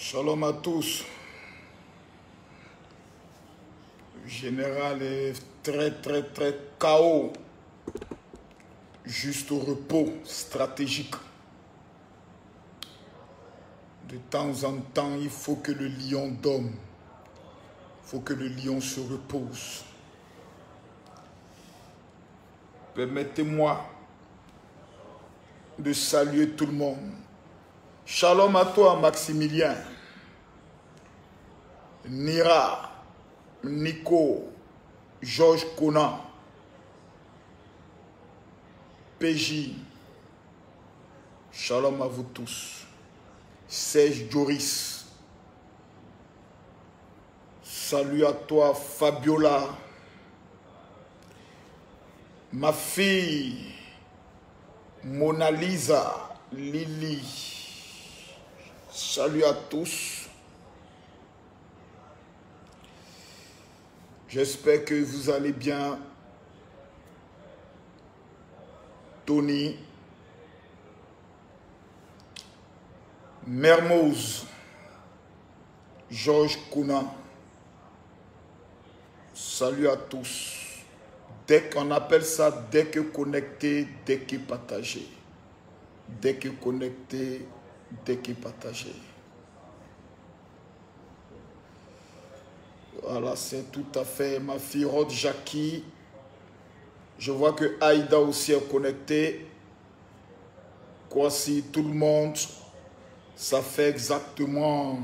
Shalom à tous. Le général est très KO. Juste au repos stratégique. De temps en temps, il faut que le lion dorme. Il faut que le lion se repose. Permettez-moi de saluer tout le monde. Shalom à toi, Maximilien, Nira, Nico, Georges Conan, PJ. Shalom à vous tous. Serge Joris. Salut à toi, Fabiola. Ma fille, Mona Lisa, Lily. Salut à tous. J'espère que vous allez bien. Tony. Mermoz. Georges Conan. Salut à tous. Dès qu'on appelle ça, dès que connecté, dès que partagé. Dès que connecté, dès que partagé. Voilà, c'est tout à fait ma fille Rod Jackie. Je vois que Aïda aussi est connectée. Voici tout le monde. Ça fait exactement,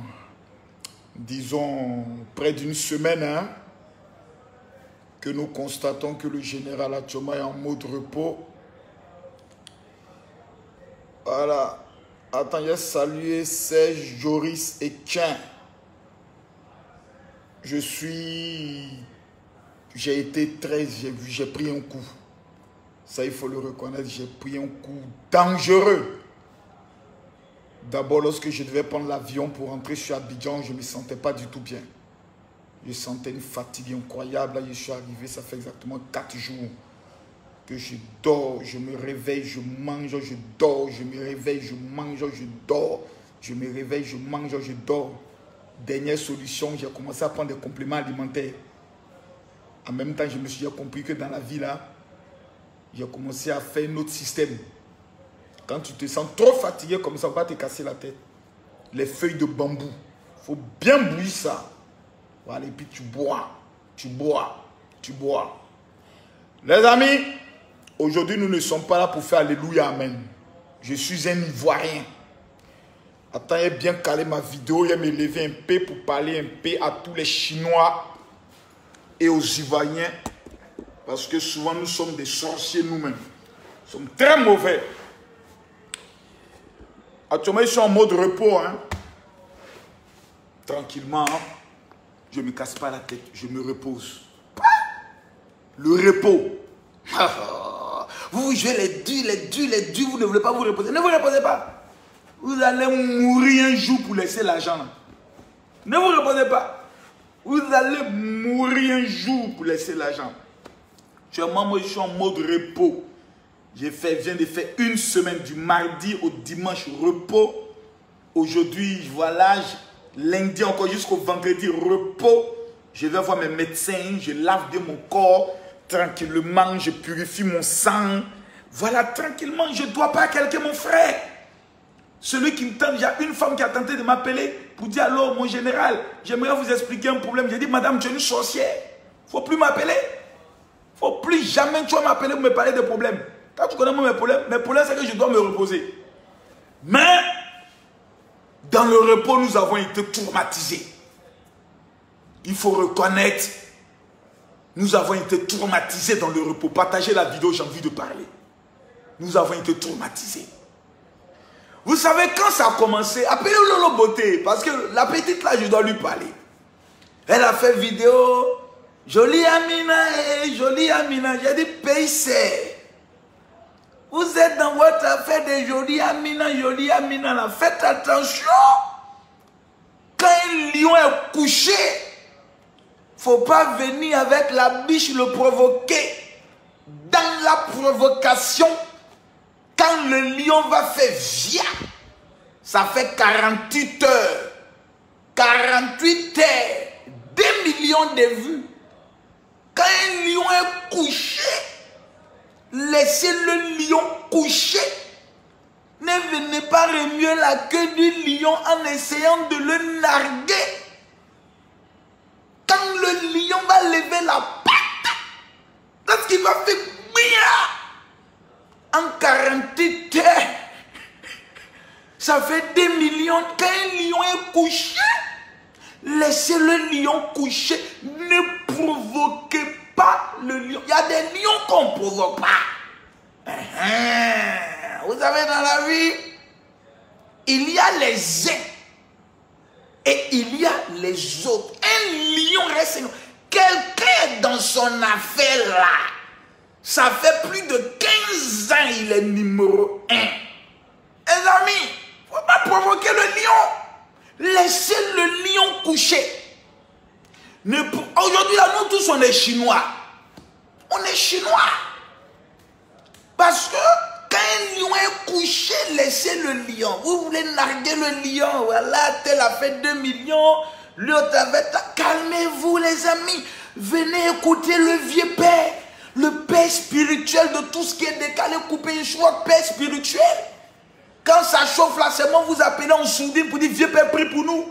disons, près d'une semaine, hein, que nous constatons que le général Attioma est en mode repos. Voilà. Attends, j'ai salué Serge, Joris et Tien. J'ai été très, j'ai pris un coup. Ça, il faut le reconnaître, j'ai pris un coup dangereux. D'abord, lorsque je devais prendre l'avion pour rentrer sur Abidjan, je ne me sentais pas du tout bien. Je sentais une fatigue incroyable. Là, je suis arrivé, ça fait exactement 4 jours que je dors, je me réveille, je mange, je dors, je me réveille, je mange, je dors, je me réveille, je mange, je dors. Dernière solution, j'ai commencé à prendre des compléments alimentaires. En même temps, je me suis compris que dans la vie, là, j'ai commencé à faire un autre système. Quand tu te sens trop fatigué comme ça, on va te casser la tête. Les feuilles de bambou, il faut bien bouillir ça. Voilà, et puis tu bois, tu bois, tu bois. Les amis, aujourd'hui, nous ne sommes pas là pour faire Alléluia, Amen. Je suis un Ivoirien. Attends, j'ai bien calé ma vidéo, j'ai me levé un peu pour parler un peu à tous les Chinois et aux Ivoiriens. Parce que souvent, nous sommes des sorciers nous-mêmes. Nous sommes très mauvais. Actuellement, je suis en mode repos. Hein. Tranquillement, hein. Je ne me casse pas la tête, je me repose. Le repos. Vous jouez les durs, vous ne voulez pas vous reposer. Ne vous reposez pas. Vous allez mourir un jour pour laisser l'argent. Ne vous reposez pas. Vous allez mourir un jour pour laisser l'argent. Actuellement, moi, je suis en mode repos. Je viens de faire une semaine du mardi au dimanche repos. Aujourd'hui, voilà, lundi encore jusqu'au vendredi repos. Je vais voir mes médecins, je lave de mon corps tranquillement, je purifie mon sang. Voilà, tranquillement, je ne dois pas à quelqu'un, mon frère. Celui qui me tente, il y a une femme qui a tenté de m'appeler pour dire alors, mon général, j'aimerais vous expliquer un problème. J'ai dit, madame, tu es une sorcière. Il ne faut plus m'appeler. Il ne faut plus jamais tu vas m'appeler pour me parler de problèmes. Quand tu connais mes problèmes, c'est que je dois me reposer. Mais, dans le repos, nous avons été traumatisés. Il faut reconnaître, nous avons été traumatisés dans le repos. Partagez la vidéo, j'ai envie de parler. Nous avons été traumatisés. Vous savez, quand ça a commencé, appelez Lolo Beauté, parce que la petite là, je dois lui parler. Elle a fait vidéo, jolie Amina, jolie Amina. J'ai dit, pays c'est. Vous êtes dans votre affaire de jolie Amina, là. Faites attention. Quand un lion est couché, il ne faut pas venir avec la biche le provoquer. Dans la provocation, quand le lion va faire via, ça fait 48 heures. 48 heures, 2 millions de vues. Quand un lion est couché, laissez le lion coucher. Ne venez pas remuer la queue du lion en essayant de le narguer. Quand le lion va lever la patte, lorsqu'il va faire bien en 48 heures, ça fait 2 millions. Quand un lion est couché, laissez le lion coucher. Ne provoquez pas le lion. Il y a des lions qu'on ne provoque pas. Vous savez, dans la vie, il y a les uns et il y a les autres. Un lion reste. Quelqu'un est dans son affaire là. Ça fait plus de 15 ans, il est numéro 1. Les amis, il ne faut pas provoquer le lion. Laissez le lion coucher. Aujourd'hui, là, nous tous, on est Chinois. On est Chinois. Parce que quand un lion est couché, laissez le lion. Vous voulez narguer le lion. Voilà, tel a fait 2 millions. L'autre avait... Calmez-vous, les amis. Venez écouter le vieux père. Le père spirituel de tout ce qui est décalé, coupé une choix, père spirituel. Quand ça chauffe là, c'est moi vous appelez en sourdine pour dire vieux père, prie pour nous.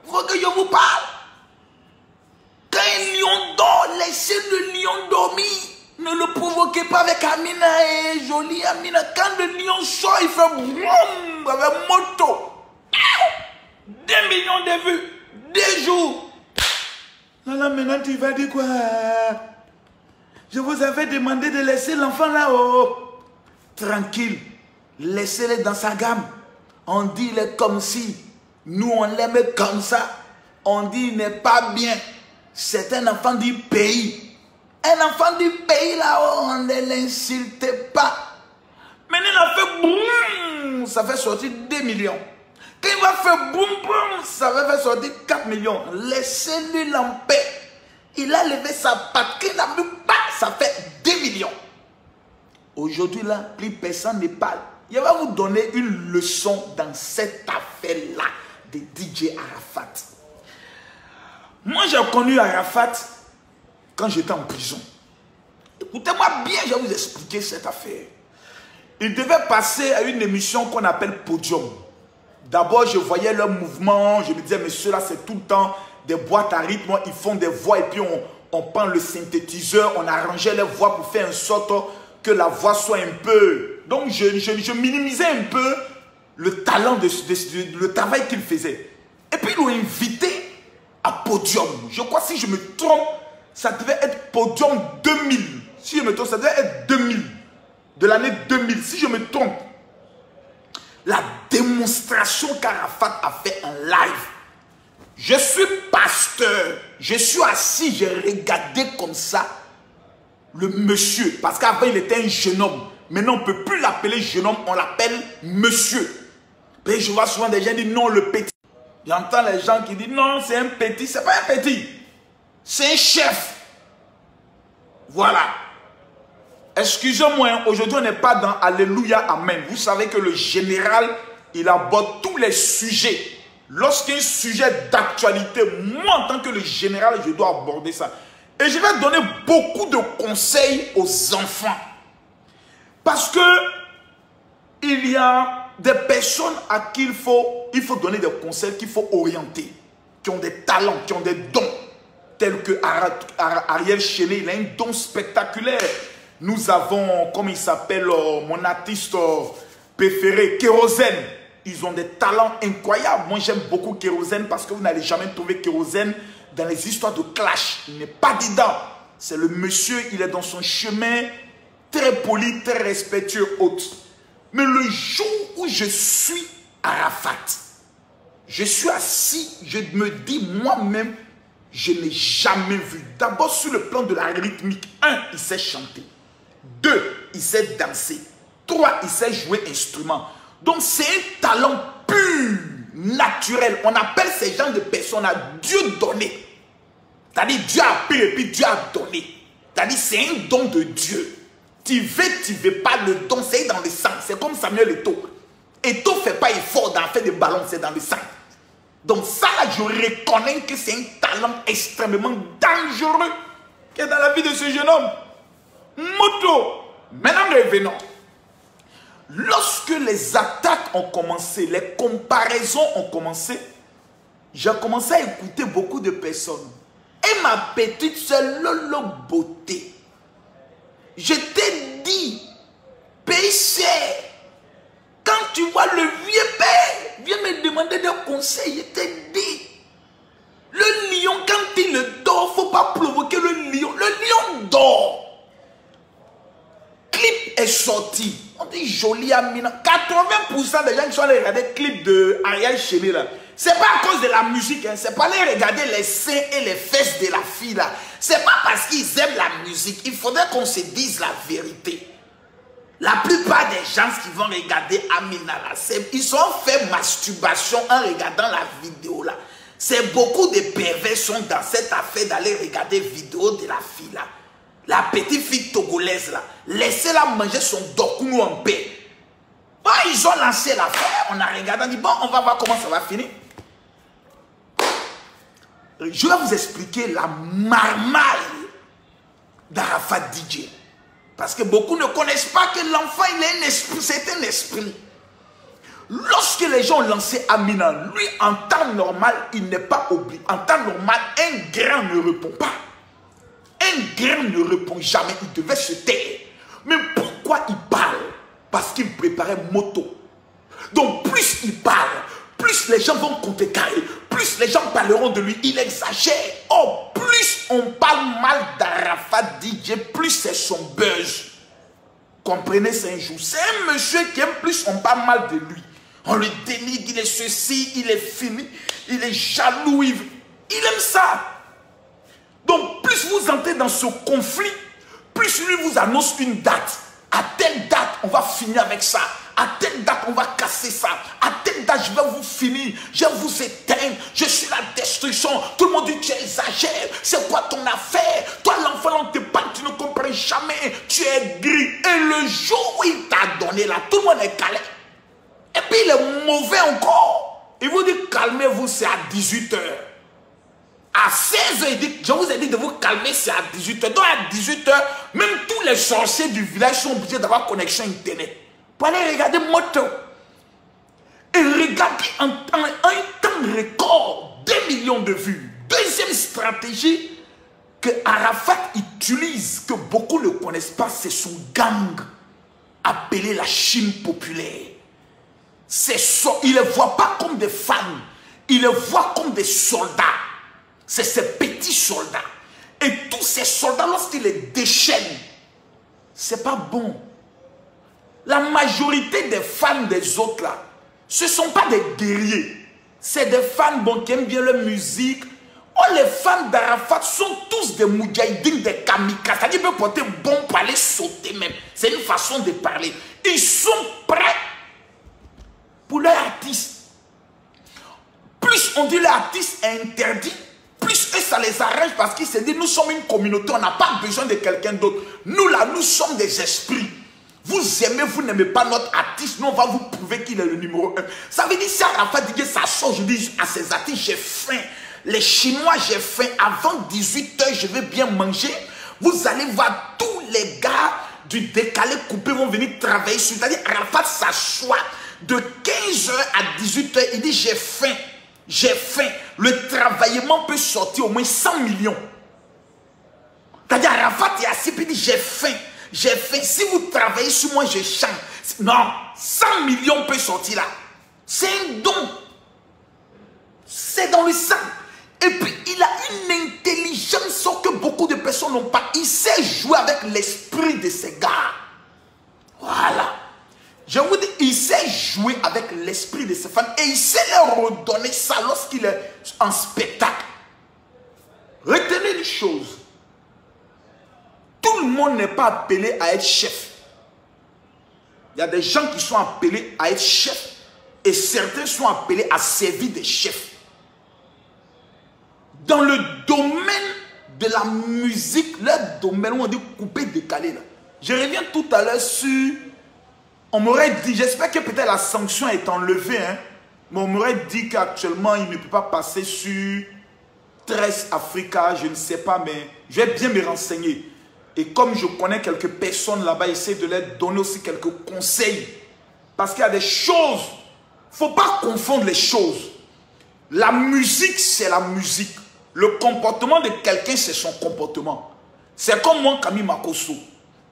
Il faut que je vous parle. Quand un lion dort, laissez le lion dormir. Ne le provoquez pas avec Amina et jolie Amina. Quand le lion sort, il fait boum avec moto. 2 millions de vues. 2 jours. Là, maintenant tu vas dire quoi? Je vous avais demandé de laisser l'enfant là-haut. Tranquille. Laissez-le dans sa gamme. On dit il est comme si. Nous on l'aime comme ça. On dit il n'est pas bien. C'est un enfant du pays. Un enfant du pays là-haut, on ne l'insulte pas. Maintenant il a fait boum. Ça fait sortir 2 millions. Quand il va faire boum boum, ça va faire sortir 4 millions. Laissez-le en paix. Il a levé sa patte. Quand il a vu pas, ça fait 2 millions. Aujourd'hui là, plus personne ne parle. Je vais vous donner une leçon dans cette affaire-là de DJ Arafat. Moi, j'ai connu Arafat quand j'étais en prison. Écoutez-moi bien, je vais vous expliquer cette affaire. Il devait passer à une émission qu'on appelle Podium. D'abord, je voyais leur mouvement. Je me disais, mais ceux-là, c'est tout le temps des boîtes à rythme. Ils font des voix et puis on prend le synthétiseur. On arrangeait les voix pour faire en sorte que la voix soit un peu... Donc, je minimisais un peu le talent, le travail qu'il faisait. Et puis, ils l'ont invité à Podium. Je crois, si je me trompe, ça devait être Podium 2000. Si je me trompe, ça devait être 2000. De l'année 2000. Si je me trompe, la démonstration qu'Arafat a fait en live. Je suis pasteur. Je suis assis, j'ai regardé comme ça le monsieur. Parce qu'avant, il était un jeune homme. Maintenant, on ne peut plus l'appeler jeune homme, on l'appelle monsieur. Et je vois souvent des gens dire non, le petit. J'entends les gens qui disent non, c'est un petit. Ce n'est pas un petit. C'est un chef. Voilà. Excusez-moi, aujourd'hui, on n'est pas dans Alléluia, Amen. Vous savez que le général, il aborde tous les sujets. Lorsqu'un sujet d'actualité, moi, en tant que le général, je dois aborder ça. Et je vais donner beaucoup de conseils aux enfants. Parce que il y a des personnes à qui il faut donner des conseils, qu'il faut orienter, qui ont des talents, qui ont des dons, tels que Ariel Chéné, il a un don spectaculaire. Nous avons, comme il s'appelle, mon artiste préféré, Kérosène. Ils ont des talents incroyables. Moi, j'aime beaucoup Kérosène parce que vous n'allez jamais trouver Kérosène dans les histoires de clash. Il n'est pas dedans. C'est le monsieur, il est dans son chemin, très poli, très respectueux, autre. Mais le jour où je suis Arafat, je suis assis, je me dis moi-même, je n'ai jamais vu. D'abord sur le plan de la rythmique. 1, il sait chanter. 2, il sait danser. 3, il sait jouer instrument. Donc c'est un talent pur, naturel. On appelle ces gens de personnes à Dieu donné. C'est-à-dire Dieu a pris et puis Dieu a donné. C'est-à-dire c'est un don de Dieu. Tu veux pas, le don, c'est dans le sang. C'est comme Samuel Eto'o. Eto'o ne fait pas effort d'en faire des ballons, c'est dans le sang. Donc ça, là, je reconnais que c'est un talent extrêmement dangereux qui est dans la vie de ce jeune homme. Moto. Maintenant, revenons. Lorsque les attaques ont commencé, les comparaisons ont commencé, j'ai commencé à écouter beaucoup de personnes. Et ma petite sœur Lolo Beauté, je t'ai dit, péché, quand tu vois le vieux père, viens me demander des conseils, je t'ai dit, le lion, quand il dort, il ne faut pas provoquer le lion dort. Clip est sorti, on dit joli Amina, 80% des gens qui sont allés regarder le clip de Ariel Chéné là, c'est pas à cause de la musique, hein. C'est pas aller regarder les seins et les fesses de la fille là. C'est pas parce qu'ils aiment la musique. Il faudrait qu'on se dise la vérité. La plupart des gens qui vont regarder Amina là, ils ont fait masturbation en regardant la vidéo là. C'est beaucoup de pervers sont dans cette affaire d'aller regarder vidéo de la fille là. La petite fille togolaise là. Laissez-la manger son dokounou en paix. Bon, ils ont lancé l'affaire, on a regardé, on dit bon, on va voir comment ça va finir. Je vais vous expliquer la marmaille d'Arafat DJ. Parce que beaucoup ne connaissent pas que l'enfant, il est un esprit, c'est un esprit. Lorsque les gens ont lancé Amina, lui, en temps normal, il n'est pas obligé. En temps normal, un grain ne répond pas. Un grain ne répond jamais, il devait se taire. Mais pourquoi il parle? Parce qu'il préparait moto. Donc plus il parle, plus les gens vont contrecarrer, plus les gens parleront de lui, il exagère. Oh, plus on parle mal d'Arafat DJ, plus c'est son buzz. Comprenez, c'est un jour. C'est un monsieur qui aime plus on parle mal de lui. On le dénigre, il est ceci, il est fini, il est jaloux, il aime ça. Donc plus vous entrez dans ce conflit, plus lui vous annonce une date. À telle date, on va finir avec ça. À telle date, on va casser ça. À telle date, je vais vous finir. Je vais vous éteindre. Je suis la destruction. Tout le monde dit, tu exagères. C'est quoi ton affaire? Toi, l'enfant, on te parle, tu ne comprends jamais. Tu es gris. Et le jour où il t'a donné là, tout le monde est calé. Et puis, il est mauvais encore. Il vous dit, calmez-vous, c'est à 18 h. À 16 h, je vous ai dit de vous calmer, c'est à 18 h. Donc à 18 h, même tous les sorciers du village sont obligés d'avoir connexion internet. Pour aller regarder moto. Et regardez en un temps record, 2 millions de vues. Deuxième stratégie que Arafat utilise, que beaucoup ne connaissent pas, c'est son gang appelé la Chine populaire. Il ne les voit pas comme des fans, il les voit comme des soldats. C'est ces petits soldats. Et tous ces soldats, lorsqu'ils les déchaînent, c'est pas bon. La majorité des fans des autres là, ce ne sont pas des guerriers. C'est des fans bon, qui aiment bien la musique. Oh, les fans d'Arafat sont tous des moudjahidines, des kamikazes. C'est-à-dire qu'ils peuvent porter bon pour aller sauter même. C'est une façon de parler. Ils sont prêts pour leur artiste. Plus on dit l'artiste est interdit, plus eux, ça les arrange parce qu'ils se disent, nous sommes une communauté, on n'a pas besoin de quelqu'un d'autre. Nous là, nous sommes des esprits. Vous aimez, vous n'aimez pas notre artiste, nous on va vous prouver qu'il est le numéro 1. Ça veut dire, si Arafat dit que ça sort, je dis à ces artistes, j'ai faim. Les Chinois, j'ai faim. Avant 18 h, je vais bien manger. Vous allez voir tous les gars du décalé coupé vont venir travailler. C'est-à-dire, Arafat s'assoit de 15 h à 18 h, il dit, j'ai faim. J'ai faim. Le travaillement peut sortir au moins 100 millions. C'est-à-dire, Arafat est assis et il dit, j'ai faim. J'ai faim. Si vous travaillez sur moi, je chante. Non, 100 millions peut sortir là. C'est un don. C'est dans le sang. Et puis, il a une intelligence que beaucoup de personnes n'ont pas. Il sait jouer avec l'esprit de ces gars. Voilà. Je vous dis, il sait jouer avec l'esprit de ses fans et il sait leur redonner ça lorsqu'il est en spectacle. Retenez une chose. Tout le monde n'est pas appelé à être chef. Il y a des gens qui sont appelés à être chef et certains sont appelés à servir des chefs. Dans le domaine de la musique, le domaine où on dit couper, décaler là. Je reviens tout à l'heure sur... On m'aurait dit, j'espère que peut-être la sanction est enlevée. Hein. Mais on m'aurait dit qu'actuellement, il ne peut pas passer sur 13 Africa, je ne sais pas, mais je vais bien me renseigner. Et comme je connais quelques personnes là-bas, j'essaie de leur donner aussi quelques conseils. Parce qu'il y a des choses, il ne faut pas confondre les choses. La musique, c'est la musique. Le comportement de quelqu'un, c'est son comportement. C'est comme moi, Camille Makosso.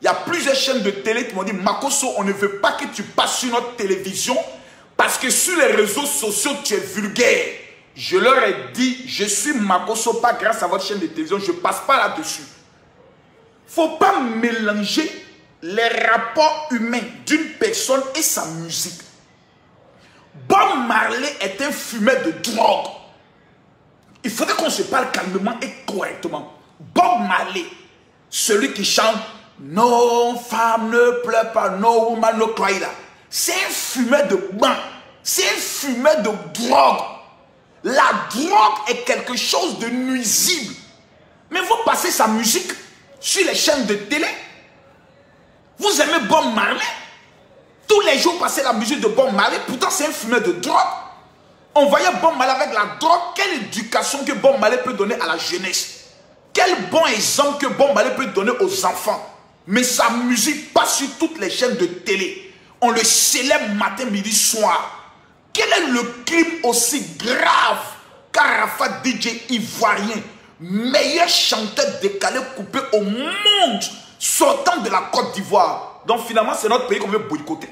Il y a plusieurs chaînes de télé qui m'ont dit, Makosso, on ne veut pas que tu passes sur notre télévision parce que sur les réseaux sociaux, tu es vulgaire. Je leur ai dit, je suis Makosso, pas grâce à votre chaîne de télévision, je ne passe pas là-dessus. Il ne faut pas mélanger les rapports humains d'une personne et sa musique. Bob Marley est un fumeur de drogue. Il faudrait qu'on se parle calmement et correctement. Bob Marley, celui qui chante « No femme ne pleure pas, no woman no cry » là. C'est un fumeur de bain. C'est un fumeur de drogue. La drogue est quelque chose de nuisible. Mais vous passez sa musique sur les chaînes de télé. Vous aimez Bob Marley. Tous les jours, passez la musique de Bob Marley. Pourtant, c'est un fumeur de drogue. On voyait Bob Marley avec la drogue. Quelle éducation que Bob Marley peut donner à la jeunesse. Quel bon exemple que Bob Marley peut donner aux enfants. Mais sa musique passe sur toutes les chaînes de télé. On le célèbre matin, midi, soir. Quel est le crime aussi grave qu'Arafat DJ ivoirien, meilleur chanteur décalé coupé au monde, sortant de la Côte d'Ivoire? Donc finalement, c'est notre pays qu'on veut boycotter.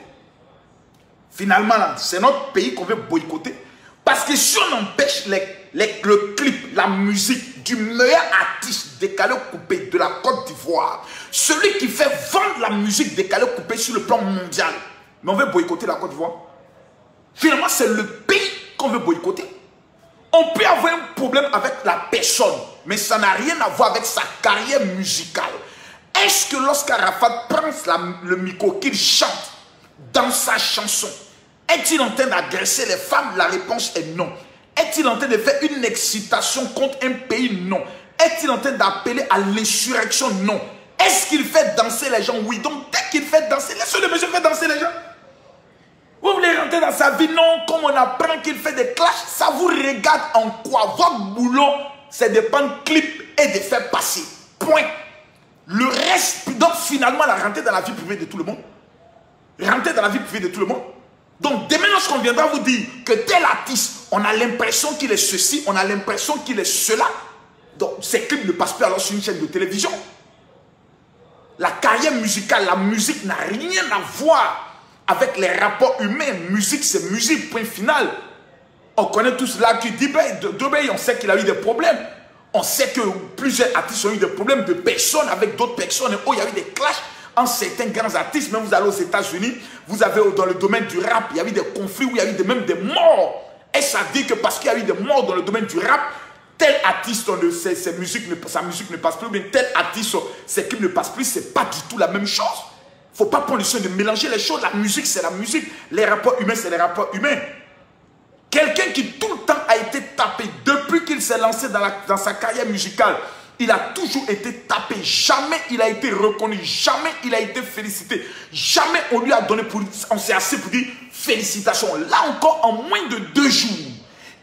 Finalement, c'est notre pays qu'on veut boycotter. Parce que si on empêche le clip, la musique du meilleur artiste décalé coupé de la Côte d'Ivoire, celui qui fait vendre la musique décalé coupé sur le plan mondial, mais on veut boycotter la Côte d'Ivoire. Finalement, c'est le pays qu'on veut boycotter. On peut avoir un problème avec la personne, mais ça n'a rien à voir avec sa carrière musicale. Est-ce que lorsqu'Arafat prend le micro, qu'il chante dans sa chanson, est-il en train d'agresser les femmes? La réponse est non. Est-il en train de faire une excitation contre un pays? Non. Est-il en train d'appeler à l'insurrection? Non. Est-ce qu'il fait danser les gens? Oui. Donc dès qu'il fait danser, laissez le monsieur faire danser les gens. Vous voulez rentrer dans sa vie? Non. Comme on apprend qu'il fait des clashs, ça vous regarde en quoi? Votre boulot, c'est de prendre clip et de faire passer. Point. Le reste, donc finalement, la rentrer dans la vie privée de tout le monde. Rentrer dans la vie privée de tout le monde. Donc demain, lorsqu'on viendra vous dire que tel artiste, on a l'impression qu'il est ceci, on a l'impression qu'il est cela. Donc ces clips ne passent plus alors sur une chaîne de télévision. La carrière musicale, la musique n'a rien à voir avec les rapports humains. Musique, c'est musique, point final. On connaît tous là qui dit, on sait qu'il a eu des problèmes. On sait que plusieurs artistes ont eu des problèmes de personnes avec d'autres personnes. Oh, il y a eu des clashs entre certains grands artistes. Même vous allez aux États-Unis, vous avez dans le domaine du rap, il y a eu des conflits où il y a eu même des morts. Et ça dit que parce qu'il y a eu des morts dans le domaine du rap, tel artiste, sa musique ne passe plus, mais tel artiste, ses clips ne passent plus, c'est pas du tout la même chose. Il ne faut pas prendre le soin de mélanger les choses. La musique, c'est la musique. Les rapports humains, c'est les rapports humains. Quelqu'un qui tout le temps a été tapé depuis qu'il s'est lancé dans sa carrière musicale, il a toujours été tapé. Jamais il a été reconnu. Jamais il a été félicité. Jamais on lui a donné on s'est assis pour dire félicitations. Là encore, en moins de 2 jours,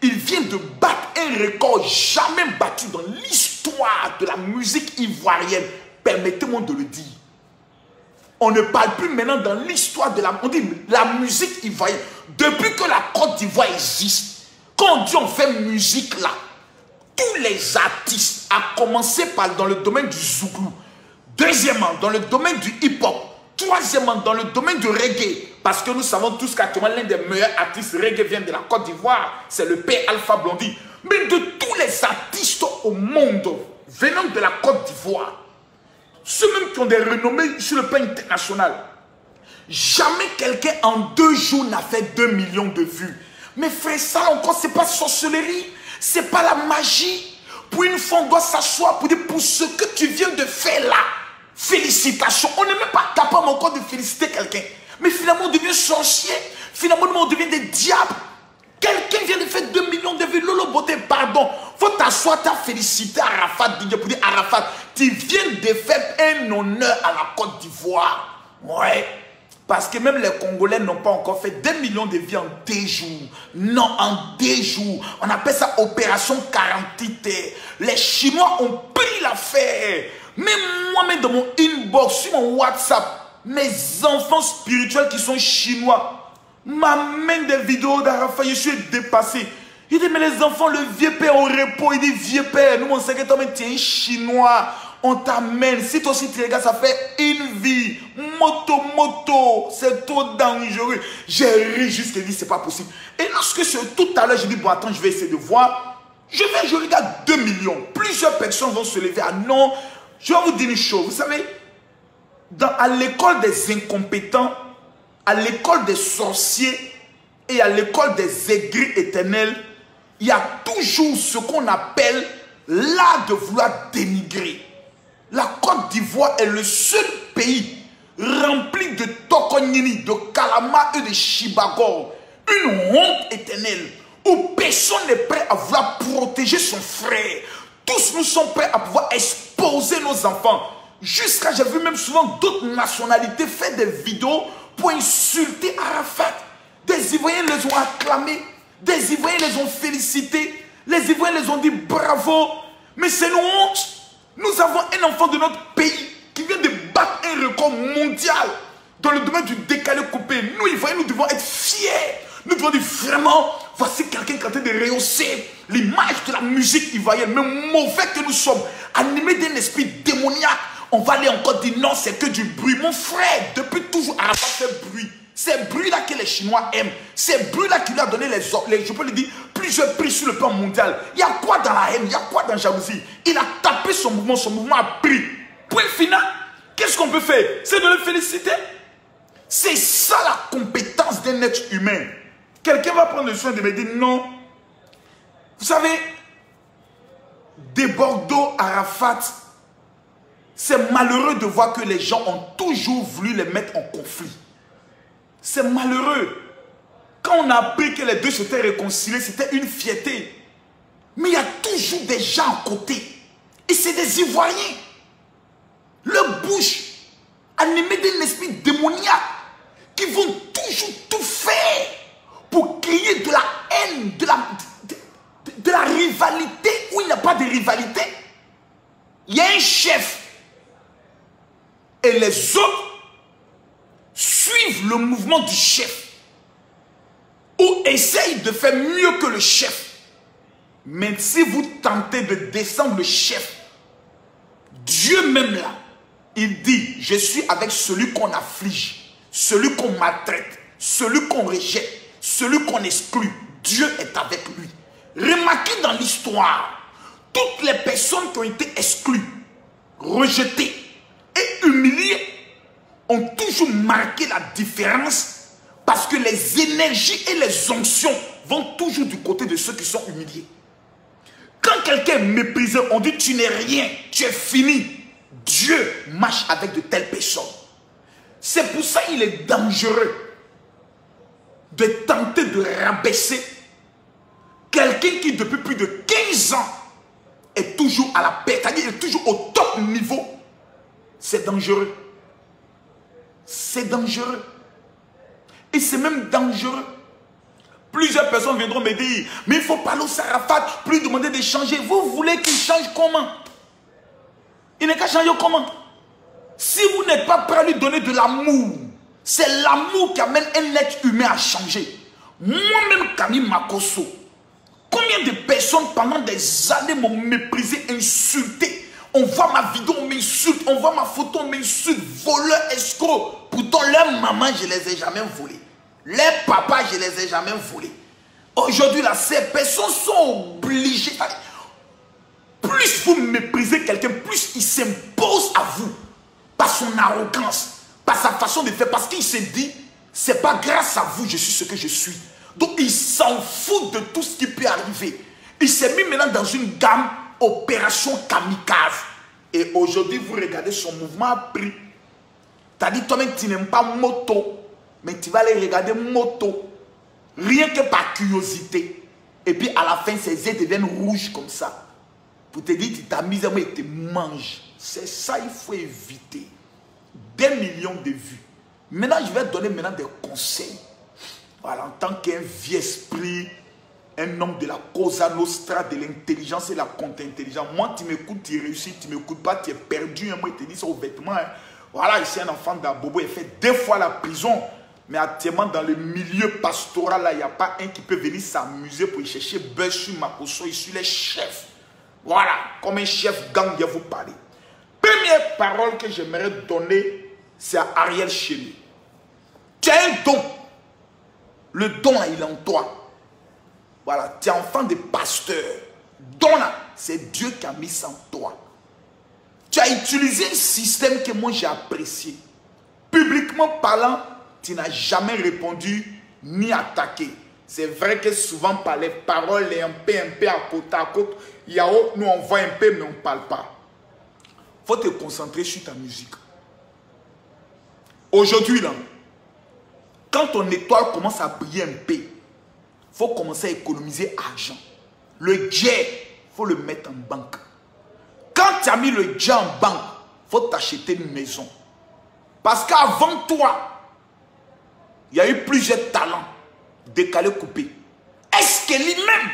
il vient de battre un record jamais battu dans l'histoire de la musique ivoirienne. Permettez-moi de le dire. On ne parle plus maintenant dans l'histoire de on dit la musique ivoirienne. Depuis que la Côte d'Ivoire existe, quand on dit on fait musique là, tous les artistes, à commencer par dans le domaine du zouglou, deuxièmement dans le domaine du hip-hop, troisièmement dans le domaine du reggae, parce que nous savons tous qu'actuellement l'un des meilleurs artistes reggae vient de la Côte d'Ivoire, c'est le père Alpha Blondy. Mais de tous les artistes au monde venant de la Côte d'Ivoire, ceux même qui ont des renommées sur le plan international, jamais quelqu'un en 2 jours n'a fait 2 millions de vues. Mais frère, ça encore, c'est pas sorcellerie, c'est pas la magie. Pour une fois, on doit s'asseoir pour dire pour ce que tu viens de faire là, félicitations. On n'est même pas capable encore de féliciter quelqu'un. Mais finalement, on devient sorcier. Finalement, on devient des diables. Quelqu'un vient de faire 2 millions de vues. Lolo Beauté, pardon. Faut t'asseoir, t'as félicité Arafat pour dire Arafat, tu viens de faire un honneur à la Côte d'Ivoire. Ouais. Parce que même les Congolais n'ont pas encore fait 2 millions de vies en 2 jours. Non, en 2 jours. On appelle ça opération 48 heures. Les Chinois ont pris l'affaire. Même moi-même dans mon inbox, sur mon WhatsApp, mes enfants spirituels qui sont chinois m'amènent des vidéos d'Arafat. Je suis dépassé. Il dit, mais les enfants, le vieux père au repos. Il dit, vieux père, nous, on sait que toi, tu es un Chinois. On t'amène. Si toi aussi tu regardes, ça fait une vie. Moto. C'est trop dangereux. J'ai ri jusqu'à dire, c'est pas possible. Et lorsque tout à l'heure, je dis, bon, attends, je vais essayer de voir. Je regarde 2 millions. Plusieurs personnes vont se lever. Ah non, je vais vous dire une chose. Vous savez, à l'école des incompétents, à l'école des sorciers et à l'école des aigris éternels, il y a toujours ce qu'on appelle l'art de vouloir dénigrer. La Côte d'Ivoire est le seul pays rempli de Tokonini, de Kalama et de Chibagor. Une honte éternelle où personne n'est prêt à vouloir protéger son frère. Tous nous sommes prêts à pouvoir exposer nos enfants. Jusqu'à, j'ai vu même souvent d'autres nationalités faire des vidéos pour insulter Arafat. Des Ivoiriens les ont acclamés. Des Ivoiriens les ont félicités. Les Ivoiriens les ont dit bravo. Mais c'est une honte. Nous avons un enfant de notre pays qui vient de battre un record mondial dans le domaine du décalé coupé. Nous, Ivoiriens, nous devons être fiers. Nous devons dire vraiment, voici quelqu'un qui est en train de rehausser l'image de la musique ivoirienne. Mais mauvais que nous sommes, animés d'un esprit démoniaque, on va aller encore dire non, c'est que du bruit. Mon frère, depuis toujours, Arafat fait bruit. C'est bruit-là que les Chinois aiment. C'est bruit-là qui lui a donné je peux le dire, plusieurs prix sur le plan mondial. Il y a quoi dans la haine? Il y a quoi dans la jalousie? Il a tapé son mouvement a pris. Point final. Qu'est-ce qu'on peut faire? C'est de le féliciter. C'est ça la compétence d'un être humain. Quelqu'un va prendre le soin de me dire non. Vous savez, de Bordeaux à Arafat, c'est malheureux de voir que les gens ont toujours voulu les mettre en conflit. C'est malheureux. Quand on a appris que les deux s'étaient réconciliés, c'était une fierté. Mais il y a toujours des gens à côté. Et c'est des Ivoiriens. Leur bouche, animée d'un esprit démoniaque, qui vont toujours tout faire pour créer de la haine, de la rivalité où il n'y a pas de rivalité. Il y a un chef. Et les autres suivent le mouvement du chef. Ou essayent de faire mieux que le chef. Mais si vous tentez de descendre le chef, Dieu même là, il dit, je suis avec celui qu'on afflige, celui qu'on maltraite, celui qu'on rejette, celui qu'on exclut. Dieu est avec lui. Remarquez dans l'histoire, toutes les personnes qui ont été exclues, rejetées et humiliées ont toujours marqué la différence parce que les énergies et les onctions vont toujours du côté de ceux qui sont humiliés. Quand quelqu'un est méprisé, on dit tu n'es rien, tu es fini. Dieu marche avec de telles personnes. C'est pour ça qu'il est dangereux de tenter de rabaisser quelqu'un qui depuis plus de 15 ans est toujours à la paix, c'est-à-dire est toujours au top niveau. C'est dangereux. C'est dangereux. Et c'est même dangereux. Plusieurs personnes viendront me dire, mais il faut parler au Arafat, plus demander de changer. Vous voulez qu'il change comment? Il n'est qu'à changer comment? Si vous n'êtes pas prêt à lui donner de l'amour, c'est l'amour qui amène un être humain à changer. Moi-même, Camille Makosso, combien de personnes pendant des années m'ont méprisé, insulté? On voit ma vidéo, on m'insulte, on voit ma photo, on m'insulte, voleur, escroc. Pourtant, leurs mamans, je ne les ai jamais volées. Les papas, je ne les ai jamais volés. Aujourd'hui, là, ces personnes sont obligées. Plus vous méprisez quelqu'un, plus il s'impose à vous. Par son arrogance, par sa façon de faire. Parce qu'il se dit, c'est pas grâce à vous, je suis ce que je suis. Donc, il s'en fout de tout ce qui peut arriver. Il s'est mis maintenant dans une gamme opération kamikaze. Et aujourd'hui, vous regardez son mouvement a pris. Tu as dit, toi-même, tu n'aimes pas moto. Mais tu vas aller regarder moto. Rien que par curiosité. Et puis à la fin, ses yeux deviennent rouges comme ça. Pour te dire, tu t'amuses et te manges. C'est ça, il faut éviter. 2 millions de vues. Maintenant, je vais donner maintenant des conseils. Voilà, en tant qu'un vieux esprit, un homme de la Cosa Nostra, de l'intelligence et la contre-intelligence. Moi, tu m'écoutes, tu réussis, tu ne m'écoutes pas, tu es perdu. Moi, je te dis ça aux vêtements. Hein. Voilà, ici, un enfant d'Abobo, il fait 2 fois la prison. Mais actuellement, dans le milieu pastoral, là, il n'y a pas un qui peut venir s'amuser pour chercher buzz sur Makosso et sur les chefs. Voilà, comme un chef gang vient vous parler. Première parole que j'aimerais donner, c'est à Ariel Chénier. Tu as un don. Le don, là, il est en toi. Voilà, tu es enfant de pasteur. Don, là, c'est Dieu qui a mis ça en toi. Tu as utilisé un système que moi j'ai apprécié. Publiquement parlant, tu n'as jamais répondu ni attaqué. C'est vrai que souvent par les paroles, et un peu à côte, Yao, nous on voit un peu mais on ne parle pas. Il faut te concentrer sur ta musique. Aujourd'hui, là, quand ton étoile commence à briller un peu, il faut commencer à économiser argent. Le jet, il faut le mettre en banque. Quand tu as mis le jet en banque, il faut t'acheter une maison. Parce qu'avant toi, il y a eu plusieurs talents décalés, coupés. Est-ce que lui-même,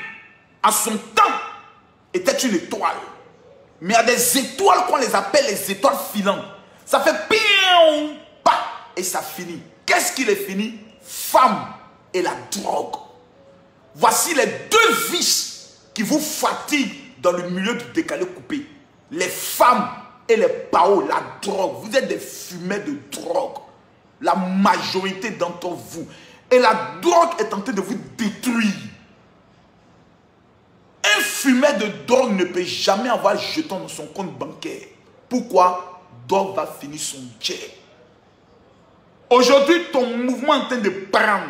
à son temps, était une étoile? Mais il y a des étoiles qu'on les appelle les étoiles filantes. Ça fait pion, pas, et ça finit. Qu'est-ce qui les finit? Femme et la drogue. Voici les 2 vices qui vous fatiguent dans le milieu du décalé coupé. Les femmes et les paos, la drogue. Vous êtes des fumeurs de drogue. La majorité d'entre vous. Et la drogue est en train de vous détruire. Un fumeur de drogue ne peut jamais avoir jeton dans son compte bancaire. Pourquoi? Drogue va finir son jet. Aujourd'hui, ton mouvement est en train de prendre.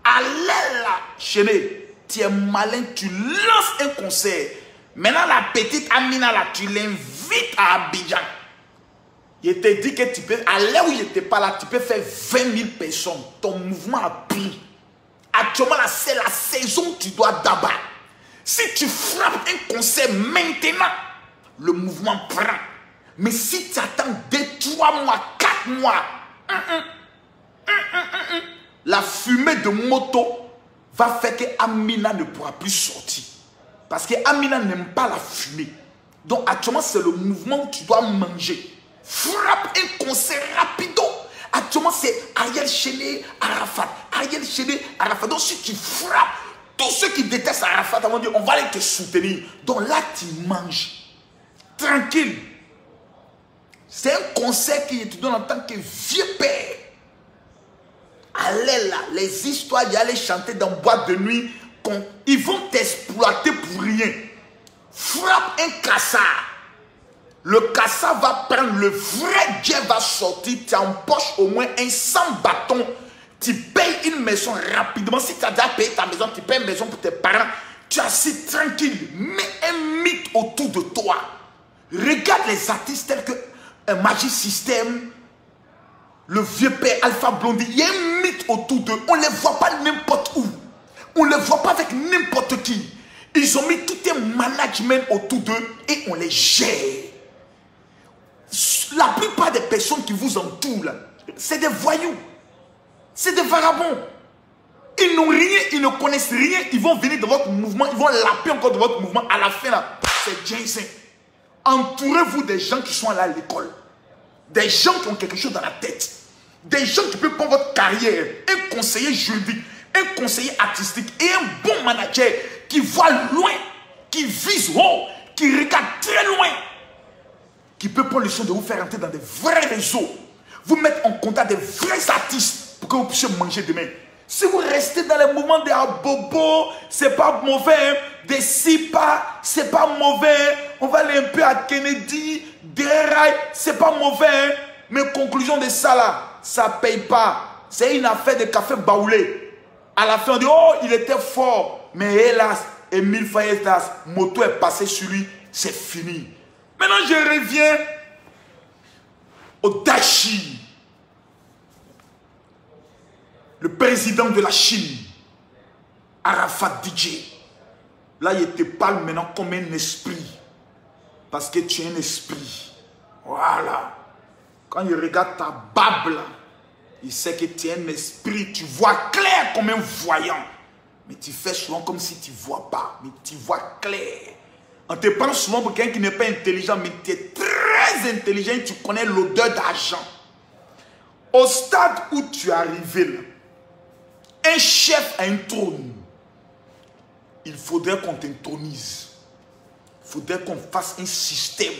Allez là, chérie, tu es malin, tu lances un concert. Maintenant, la petite Amina là, tu l'invites à Abidjan. Il te dit que tu peux, à l'heure où il n'était pas là, tu peux faire 20 000 personnes. Ton mouvement a pris. Actuellement, là, c'est la saison où tu dois d'abord. Si tu frappes un concert maintenant, le mouvement prend. Mais si tu attends 2, 3 mois, 4 mois, la fumée de moto va faire que Amina ne pourra plus sortir. Parce que Amina n'aime pas la fumée. Donc actuellement, c'est le mouvement où tu dois manger. Frappe un concert rapido. Actuellement, c'est Ariel Chénier, Arafat. Ariel Chénier, Arafat. Donc si tu frappes, tous ceux qui détestent Arafat vont dire, on va aller te soutenir. Donc là, tu manges. Tranquille. C'est un conseil que tu donnes en tant que vieux père. Allez là, les histoires d'y aller chanter dans boîte de nuit, ils vont t'exploiter pour rien. Frappe un cassard. Le cassard va prendre, le vrai Dieu va sortir, tu empoches au moins un 100 bâtons. Tu payes une maison rapidement. Si tu as déjà payé ta maison, tu payes une maison pour tes parents. Tu es assis tranquille. Mets un mythe autour de toi. Regarde les artistes tels que Magic System, le vieux père Alpha Blondie. Il y a un mythe autour d'eux. On ne les voit pas n'importe où. On ne les voit pas avec n'importe qui. Ils ont mis tout un management autour d'eux et on les gère. La plupart des personnes qui vous entourent, c'est des voyous. C'est des vagabonds. Ils n'ont rien, ils ne connaissent rien. Ils vont venir de votre mouvement, ils vont laper encore de votre mouvement. À la fin, là, c'est Jason. Entourez-vous des gens qui sont là à l'école. Des gens qui ont quelque chose dans la tête. Des gens qui peuvent prendre votre carrière. Un conseiller juridique, un conseiller artistique et un bon manager qui voit loin, qui vise haut, qui regarde très loin, qui peut prendre le soin de vous faire entrer dans des vrais réseaux, vous mettre en contact des vrais artistes pour que vous puissiez manger demain. Si vous restez dans les mouvements de Abobo, c'est pas mauvais, hein? Des Sipa, c'est pas mauvais, on va aller un peu à Kennedy, Derail, c'est pas mauvais, hein? Mais conclusion de ça là, ça paye pas. C'est une affaire de café baoulé. À la fin, on dit, oh, il était fort. Mais hélas, Emile Fayetas, moto est passé sur lui, c'est fini. Maintenant, je reviens au Dashi, le président de la Chine, Arafat DJ. Là, il te parle maintenant comme un esprit. Parce que tu es un esprit. Voilà. Quand il regarde ta bable, Il sait que tu es un esprit, tu vois clair comme un voyant. Mais tu fais souvent comme si tu ne vois pas, mais tu vois clair. On te prend souvent pour quelqu'un qui n'est pas intelligent, mais tu es très intelligent, tu connais l'odeur d'argent. Au stade où tu es arrivé là, un chef a un trône. Il faudrait qu'on t'intronise. Il faudrait qu'on fasse un système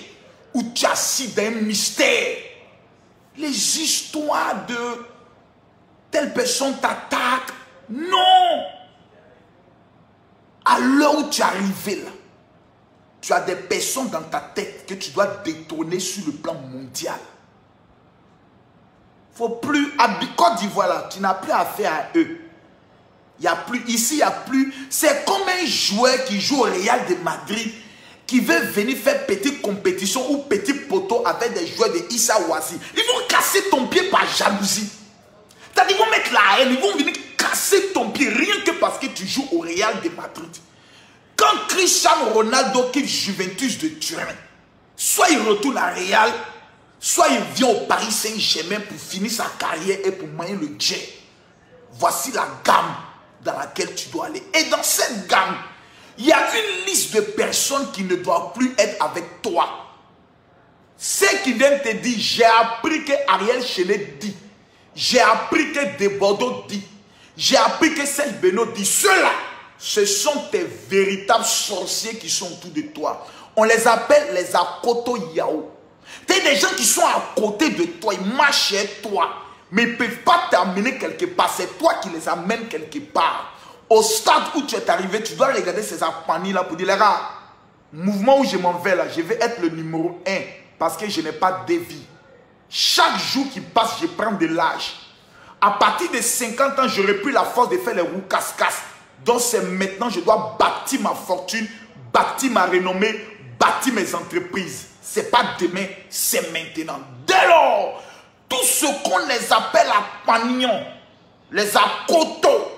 où tu es assis dans un mystère. Les histoires de telle personne t'attaque. Non! À l'heure où tu es arrivé là, tu as des personnes dans ta tête que tu dois détrôner sur le plan mondial. Faut plus, à Côte d'Ivoire là, tu n'as plus affaire à eux. Il y a plus, ici il n'y a plus. C'est comme un joueur qui joue au Real de Madrid, qui veut venir faire petite compétition ou petit poteau avec des joueurs de Issa Ouassi. Ils vont casser ton pied par jalousie. C'est-à-dire, ils vont mettre la haine, ils vont venir casser ton pied rien que parce que tu joues au Real de Madrid. Quand Cristiano Ronaldo quitte Juventus de Turin, soit il retourne à Real, soit il vient au Paris Saint-Germain pour finir sa carrière et pour manier le jet. Voici la gamme dans laquelle tu dois aller. Et dans cette gamme, il y a une liste de personnes qui ne doivent plus être avec toi. Ceux qui viennent te dire, j'ai appris que Ariel Chenet dit, j'ai appris que Desbordeaux dit, j'ai appris que Serge Benoît dit, ceux-là, ce sont tes véritables sorciers qui sont autour de toi. On les appelle les Akoto Yao. Tu as des gens qui sont à côté de toi, ils marchent chez toi, mais ils ne peuvent pas t'amener quelque part. C'est toi qui les amènes quelque part. Au stade où tu es arrivé, tu dois regarder ces apanies là pour dire, les gars, mouvement où je m'en vais là, je vais être le numéro 1 parce que je n'ai pas de vie. Chaque jour qui passe, je prends de l'âge. À partir de 50 ans, j'aurai plus la force de faire les roues casse-casse. Donc c'est maintenant, je dois bâtir ma fortune, bâtir ma renommée, bâtir mes entreprises. Ce n'est pas demain, c'est maintenant. Dès lors, tout ce qu'on les appelle apanions, les akotos,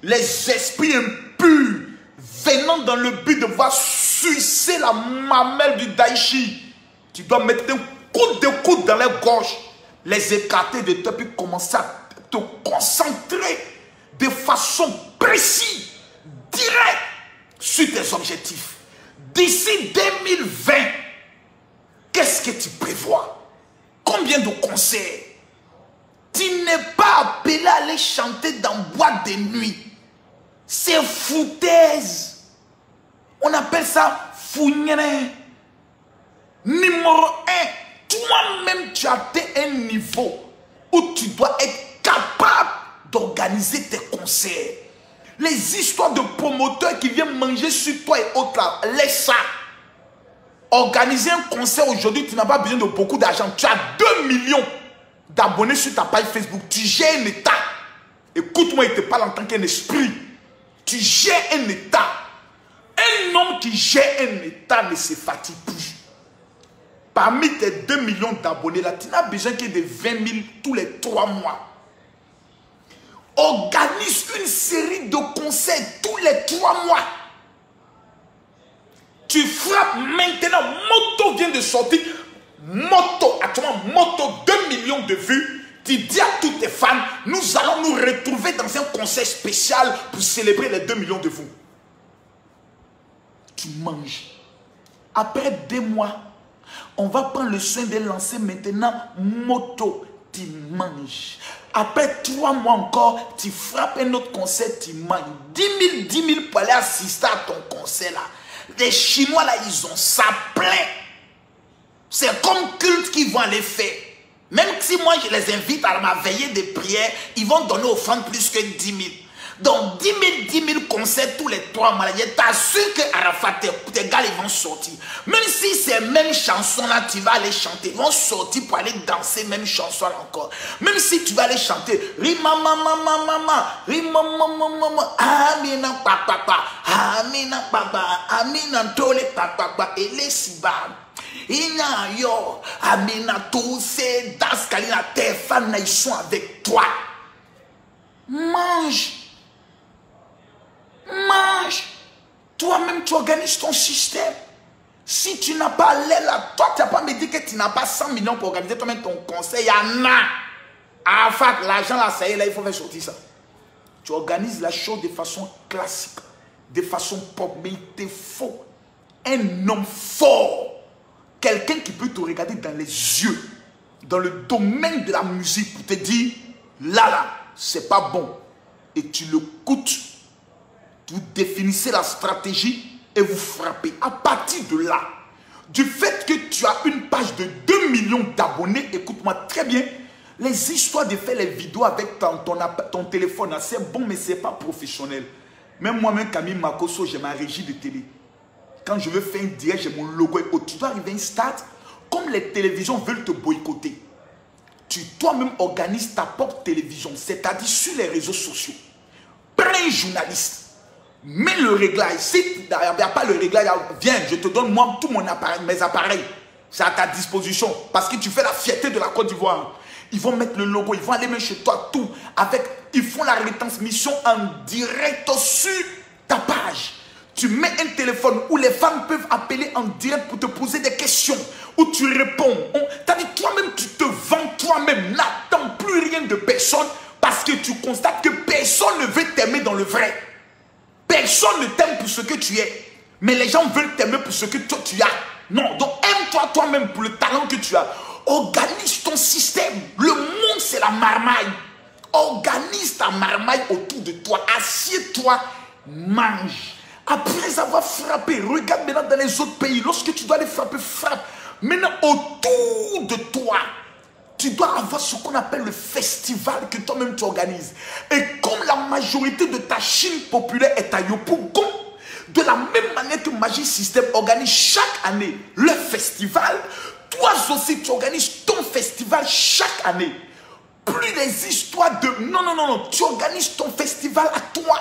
les esprits impurs, venant dans le but de voir sucer la mamelle du Daichi, tu dois mettre un coup de coude dans les gorges, les écarter de toi, puis commencer à te concentrer de façon précise, directe, sur tes objectifs. D'ici 2020, qu'est-ce que tu prévois? Combien de concerts? Tu n'es pas appelé à aller chanter dans boîte de nuit. C'est foutaise. On appelle ça fougnere. Numéro 1, toi-même tu as atteint un niveau où tu dois être capable d'organiser tes concerts. Les histoires de promoteurs qui viennent manger sur toi et autres là, laisse ça. Organiser un concert aujourd'hui, tu n'as pas besoin de beaucoup d'argent. Tu as 2 millions d'abonnés sur ta page Facebook. Tu gères un état. Écoute-moi, il te parle en tant qu'un esprit. Tu gères un état. Un homme qui gère un état ne se fatigue plus. Parmi tes 2 millions d'abonnés là, tu n'as besoin que de 20 000 tous les 3 mois. Organise une série de concerts tous les 3 mois. Tu frappes maintenant. Moto vient de sortir. Moto, actuellement, Moto, 2 millions de vues. Tu dis à tous tes fans, nous allons nous retrouver dans un concert spécial pour célébrer les 2 millions de vues. Tu manges. Après 2 mois, on va prendre le soin de lancer maintenant Moto. Tu manges. Après 3 mois encore, tu frappes un autre concert, tu manges. 10 000 pour aller assister à ton concert là. Les Chinois là, ils ont ça plein. C'est comme culte qu'ils vont aller faire. Même si moi je les invite à ma veillée de prière, ils vont donner aux femmes plus que 10 000. Donc 10 000 concerts tous les 3 mois. Je t'assure que Arafat, tes gars ils vont sortir. Même si ces mêmes chansons là, tu vas aller chanter. Ils vont sortir pour aller danser même chanson là encore. Même si tu vas aller chanter. Rima mama mama, rima mama mama, amina papa, amina papa, amina tole papa, et les sibam. Ina yo, amina tous ces daskalina, tes fans ils sont avec toi. Mange. Mange. Toi-même, tu organises ton système. Si tu n'as pas l'air là, toi, tu n'as pas me dit que tu n'as pas 100 millions pour organiser toi-même ton conseil. Il y en a. Ah, fuck, l'argent là, ça y est, là, il faut faire sortir ça. Tu organises la chose de façon classique, de façon propre, mais il te faut un homme fort. Quelqu'un qui peut te regarder dans les yeux, dans le domaine de la musique, pour te dire, là, c'est pas bon. Et tu le coûtes, vous définissez la stratégie et vous frappez. À partir de là, du fait que tu as une page de 2 millions d'abonnés, écoute-moi très bien, les histoires de faire les vidéos avec ton téléphone, c'est bon, mais ce n'est pas professionnel. Même moi-même, Camille Makosso, j'ai ma régie de télé. Quand je veux faire un direct, j'ai mon logo. Et tu dois arriver à un stade, comme les télévisions veulent te boycotter. Tu toi-même organises ta propre télévision, c'est-à-dire sur les réseaux sociaux. Prends un journaliste, mets le réglage. Si il n'y a pas le réglage, viens, je te donne moi tout mon appareil, mes appareils. C'est à ta disposition. Parce que tu fais la fierté de la Côte d'Ivoire. Ils vont mettre le logo, ils vont aller mettre chez toi tout. Ils font la retransmission en direct sur ta page. Tu mets un téléphone où les femmes peuvent appeler en direct pour te poser des questions. Où tu réponds. T'as dit toi-même, tu te vends toi-même. N'attends plus rien de personne parce que tu constates que personne ne veut t'aimer dans le vrai. Personne ne t'aime pour ce que tu es. Mais les gens veulent t'aimer pour ce que toi tu as. Non, donc aime-toi toi-même pour le talent que tu as. Organise ton système. Le monde, c'est la marmaille. Organise ta marmaille autour de toi. Assieds-toi, mange. Après avoir frappé, regarde maintenant dans les autres pays. Lorsque tu dois les frapper, frappe. Maintenant, autour de toi, tu dois avoir ce qu'on appelle le festival que toi-même tu organises. Et comme la majorité de ta Chine populaire est à Yopougon, de la même manière que Magic System organise chaque année le festival, toi aussi tu organises ton festival chaque année. Plus des histoires de... Non, tu organises ton festival à toi,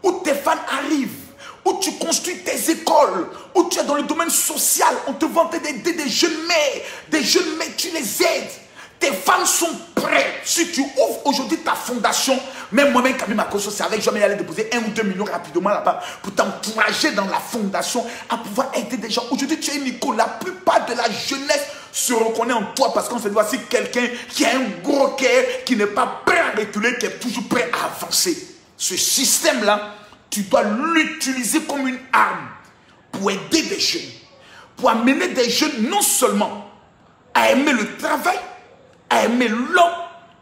où tes fans arrivent, où tu construis tes écoles, où tu es dans le domaine social, on te vend d'aider des jeunes mères, tu les aides. Tes fans sont prêts. Si tu ouvres aujourd'hui ta fondation, même moi-même, Camille Makosso, c'est avec jamais aller déposer 1 ou 2 millions rapidement là-bas pour t'encourager dans la fondation à pouvoir aider des gens. Aujourd'hui, tu es Nico. La plupart de la jeunesse se reconnaît en toi parce qu'on se voit si quelqu'un qui a un gros cœur, qui n'est pas prêt à reculer, qui est toujours prêt à avancer. Ce système-là, tu dois l'utiliser comme une arme pour aider des jeunes, pour amener des jeunes non seulement à aimer le travail, à aimer l'homme,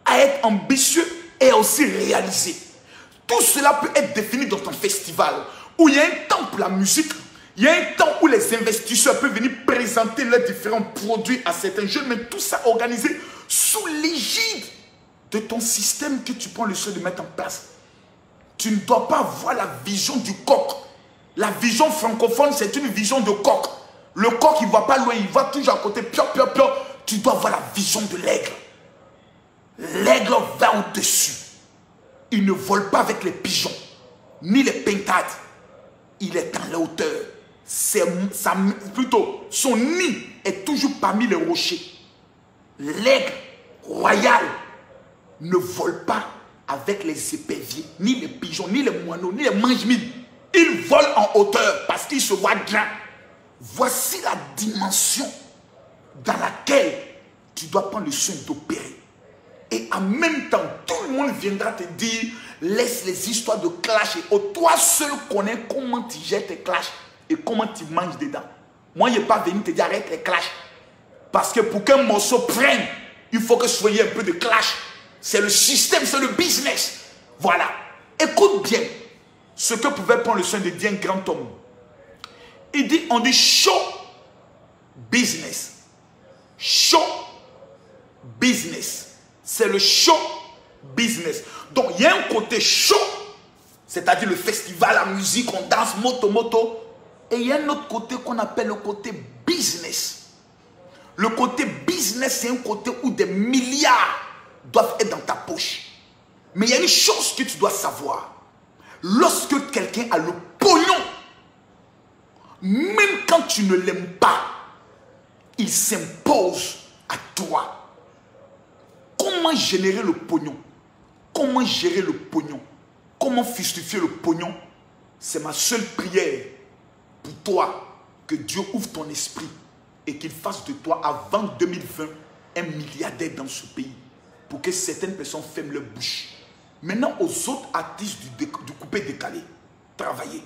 à être ambitieux et à aussi réaliser. Tout cela peut être défini dans ton festival où il y a un temps pour la musique, il y a un temps où les investisseurs peuvent venir présenter leurs différents produits à certains jeunes, mais tout ça organisé sous l'égide de ton système que tu prends le soin de mettre en place. Tu ne dois pas voir la vision du coq. La vision francophone, c'est une vision de coq. Le coq, il ne va pas loin, il va toujours à côté, pio. Tu dois voir la vision de l'aigle. L'aigle va au-dessus. Il ne vole pas avec les pigeons, ni les pintades. Il est dans la hauteur. Plutôt, son nid est toujours parmi les rochers. L'aigle royal ne vole pas avec les éperviers, ni les pigeons, ni les moineaux, ni les mange-mille. Il vole en hauteur parce qu'il se voit grand. Voici la dimension dans laquelle tu dois prendre le soin d'opérer. Et en même temps, tout le monde viendra te dire, laisse les histoires de clash. Et toi seul connais comment tu gères tes clashs et comment tu manges dedans. Moi, je n'ai pas venu te dire arrête les clashs. Parce que pour qu'un morceau prenne, il faut que ce soit un peu de clash. C'est le système, c'est le business. Voilà. Écoute bien ce que pouvait prendre le soin de dire un grand homme. Il dit, on dit show business. Show business. C'est le show business. Donc, il y a un côté show, c'est-à-dire le festival, la musique, on danse, moto. Et il y a un autre côté qu'on appelle le côté business. Le côté business, c'est un côté où des milliards doivent être dans ta poche. Mais il y a une chose que tu dois savoir. Lorsque quelqu'un a le pognon, même quand tu ne l'aimes pas, il s'impose à toi. Comment générer le pognon? Comment gérer le pognon? Comment justifier le pognon? C'est ma seule prière pour toi, que Dieu ouvre ton esprit et qu'il fasse de toi, avant 2020, un milliardaire dans ce pays. pour que certaines personnes ferment leur bouche. Maintenant, aux autres artistes du coupé-décalé, travaillez.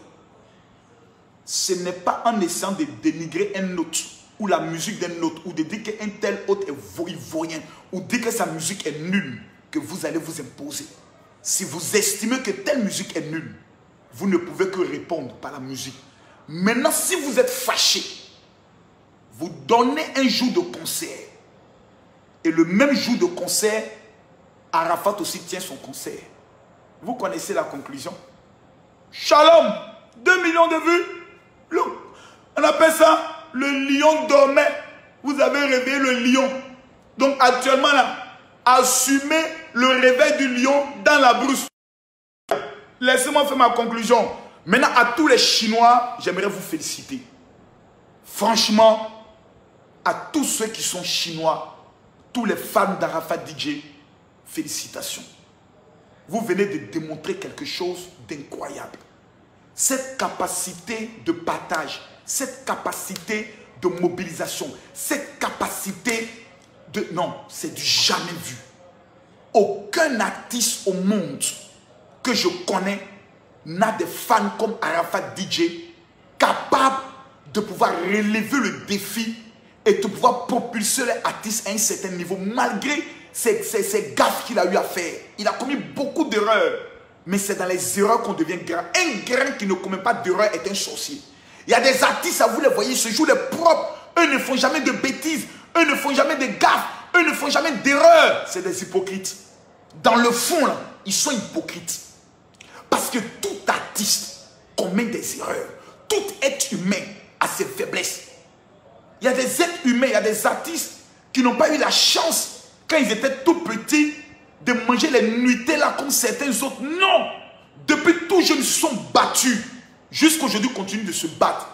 Ce n'est pas en essayant de dénigrer un autre, ou la musique d'un autre, ou de dire qu'un tel autre est ivoirien, ou dire que sa musique est nulle, que vous allez vous imposer. Si vous estimez que telle musique est nulle, vous ne pouvez que répondre par la musique. Maintenant, si vous êtes fâché, vous donnez un jour de concert. Et le même jour de concert, Arafat aussi tient son concert. Vous connaissez la conclusion? Shalom, 2 millions de vues. On appelle ça le lion dormait. Vous avez réveillé le lion. Donc actuellement là, assumez le réveil du lion dans la brousse. Laissez-moi faire ma conclusion. Maintenant, à tous les Chinois, j'aimerais vous féliciter. Franchement, à tous ceux qui sont Chinois, tous les fans d'Arafat DJ, félicitations. Vous venez de démontrer quelque chose d'incroyable. Cette capacité de partage, cette capacité de mobilisation, cette capacité de... Non, c'est du jamais vu. Aucun artiste au monde que je connais n'a des fans comme Arafat DJ capable de pouvoir relever le défi et de pouvoir propulser les artistes à un certain niveau malgré ces gaffes qu'il a eu à faire. Il a commis beaucoup d'erreurs, mais c'est dans les erreurs qu'on devient grand. Un grain qui ne commet pas d'erreur est un sorcier. Il y a des artistes, vous les voyez, ce jour les propres, eux ne font jamais de bêtises, eux ne font jamais de gaffes, eux ne font jamais d'erreurs. C'est des hypocrites. Dans le fond, là, ils sont hypocrites. Parce que tout artiste commet des erreurs. Tout être humain a ses faiblesses. Il y a des êtres humains, il y a des artistes qui n'ont pas eu la chance, quand ils étaient tout petits, de manger les nuitées là comme certains autres. Non! Depuis tout jeunes, ils se sont battus. Jusqu'à aujourd'hui, ils continuent de se battre.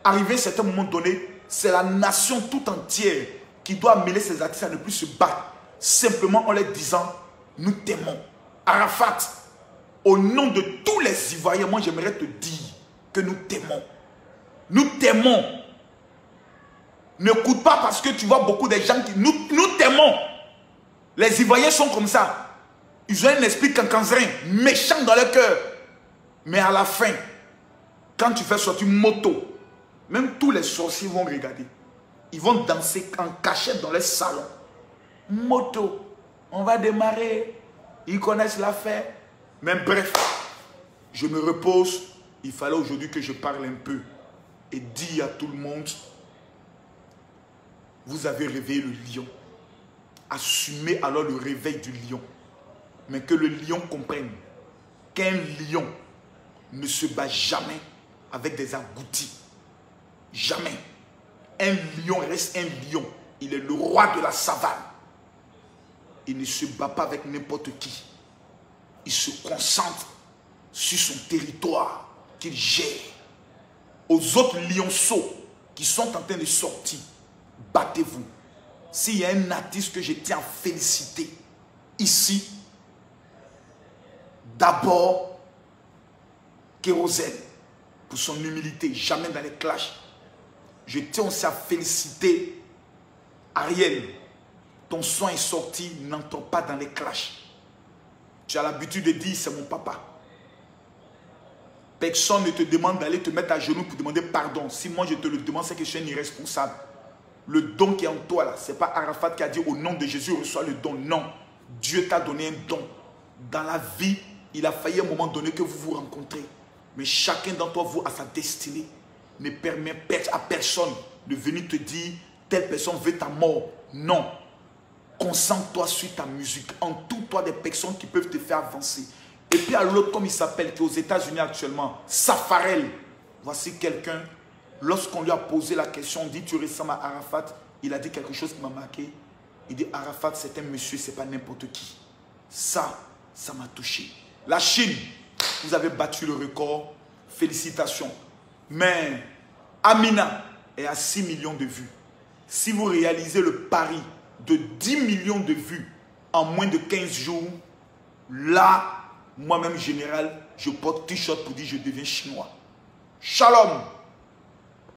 Arrivé à un certain moment donné, c'est la nation tout entière qui doit amener ces artistes à ne plus se battre. Simplement en leur disant, nous t'aimons. Arafat, au nom de tous les Ivoiriens, moi j'aimerais te dire que nous t'aimons. Nous t'aimons. N'écoute pas parce que tu vois beaucoup de gens qui... Nous t'aimons. Les Ivoiriens sont comme ça. Ils ont un esprit cancanzerin, méchant dans leur cœur. Mais à la fin, quand tu fais sortir moto, même tous les sorciers vont regarder. Ils vont danser en cachette dans les salons. Moto, on va démarrer. Ils connaissent l'affaire. Mais bref, je me repose. Il fallait aujourd'hui que je parle un peu et dire à tout le monde, vous avez réveillé le lion. Assumez alors le réveil du lion. Mais que le lion comprenne qu'un lion ne se bat jamais avec des agoutis. Jamais. Un lion reste un lion. Il est le roi de la savane. Il ne se bat pas avec n'importe qui. Il se concentre sur son territoire qu'il gère. Aux autres lionceaux qui sont en train de sortir, battez-vous. S'il y a un artiste que je tiens à féliciter ici, d'abord, Kérosène, pour son humilité, jamais dans les clashs. Je tiens aussi à féliciter Ariel. Ton son est sorti, n'entre pas dans les clashs. Tu as l'habitude de dire, c'est mon papa. Personne ne te demande d'aller te mettre à genoux pour demander pardon. Si moi je te le demande, c'est que je suis un irresponsable. Le don qui est en toi là, ce n'est pas Arafat qui a dit au nom de Jésus, reçois le don. Non, Dieu t'a donné un don. Dans la vie, il a failli à un moment donné que vous vous rencontrez. Mais chacun d'entre vous a sa destinée. Ne permet à personne de venir te dire, telle personne veut ta mort. Non. Concentre-toi sur ta musique. Entoure-toi des personnes qui peuvent te faire avancer. Et puis à l'autre, comme il s'appelle, qui est aux États-Unis actuellement, Safarel. Voici quelqu'un, lorsqu'on lui a posé la question, on dit, tu ressembles à Arafat. Il a dit quelque chose qui m'a marqué. Il dit, Arafat, c'est un monsieur, c'est pas n'importe qui. Ça m'a touché. La Chine, vous avez battu le record. Félicitations. Mais Amina est à 6 millions de vues. Si vous réalisez le pari de 10 millions de vues en moins de 15 jours, là, moi-même général, je porte t-shirt pour dire je deviens chinois. Shalom.